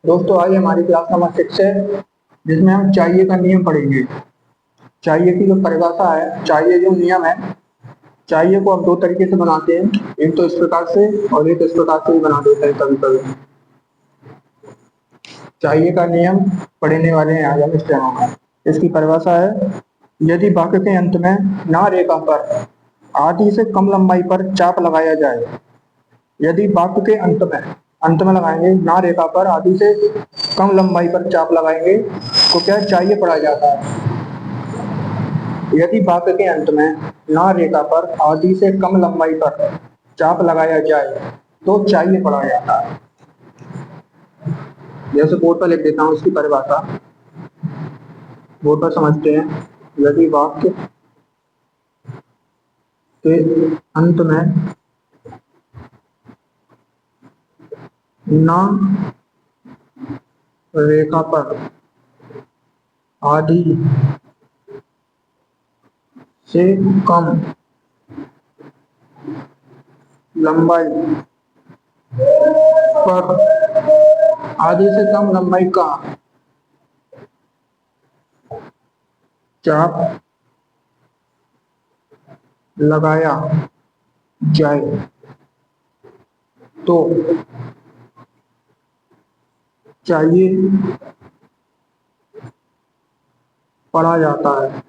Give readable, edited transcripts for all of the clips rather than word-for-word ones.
दोस्तों आज हमारी क्लास नंबर 6 है, जिसमें हम चाहिए का नियम पढ़ेंगे। चाहिए की जो परिभाषा है, चाहिए जो नियम है, चाहिए को हम दो तरीके से बनाते हैं। एक तो इस प्रकार से और एक इस प्रकार से भी बना देते हैं कभी कभी। चाहिए का नियम पढ़ने वाले हैं आज हम इस डेमो में। इसकी परिभाषा है, यदि वाक्य के अंत में ना रेखा पर आधी से कम लंबाई पर चाप लगाया जाए। यदि वाक्य के अंत में लगाएंगे ना रेखा पर आधी से कम लंबाई पर चाप लगाएंगे तो क्या चाहिए पढ़ा जाता है। यदि वाक्य के अंत में ना रेखा पर आधी से कम लंबाई पर चाप लगाया जाए तो चाहिए पढ़ा जाता है। जैसे बोर्ड पर लिख देता हूँ इसकी परिभाषा, बोर्ड पर समझते हैं। यदि वाक्य के अंत में ना रेखा पर आधी से कम लंबाई पर आधी से कम लंबाई का चाप लगाया जाए तो चाहिए पढ़ा जाता है।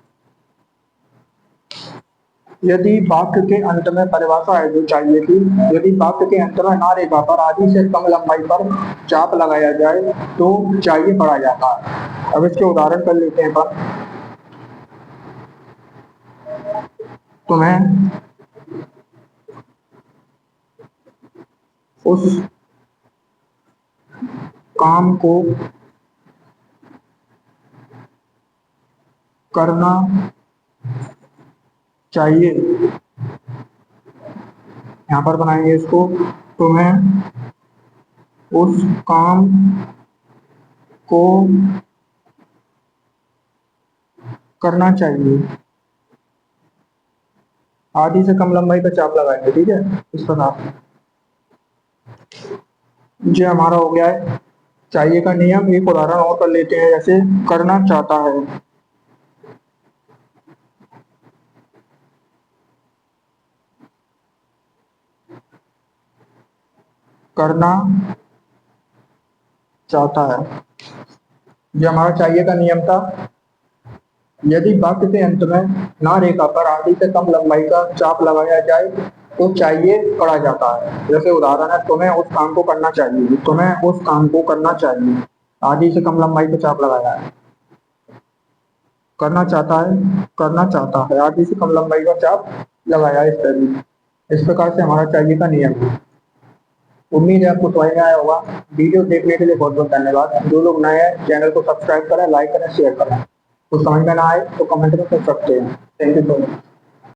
यदि वाक्य के अंत में परिभाषा है जो चाहिए की, यदि वाक्य के अंत में ना रेखा पर आधी से कम लंबाई पर चाप लगाया जाए तो चाहिए पढ़ा जाता है। अब इसके उदाहरण कर लेते हैं पर तुम्हें उस काम को करना चाहिए। यहाँ पर बनाएंगे इसको, तुम्हें उस काम को करना चाहिए। आधी से कम लंबाई पर चाप लगाएंगे, ठीक है, इस प्रकार। ये हमारा हो गया है चाहिए का नियम। एक उदाहरण और कर लेते हैं, जैसे करना चाहता है। करना चाहता है, ये हमारा चाहिए का नियम था। यदि वाक्य के अंत में ना रेखा पर आधी से कम लंबाई का चाप लगाया जाए तो चाहिए पढ़ा जाता है। जैसे उदाहरण है, तुम्हें उस काम को करना चाहिए। तुम्हें उस काम को करना चाहिए, आधी से कम लंबाई पर चाप लगाया है। करना चाहता है, करना चाहता है, आधी से कम लंबाई का चाप लगाया है। इस प्रकार से हमारा चाहिए का नियम है। उम्मीद है आपको समझ में आया होगा। वीडियो देखने के लिए बहुत बहुत धन्यवाद। जो लोग नए हैं चैनल को सब्सक्राइब करें, लाइक करें, शेयर करें। कुछ समझ में ना आए तो कमेंट में पूछ सकते हैं। Thank you so much.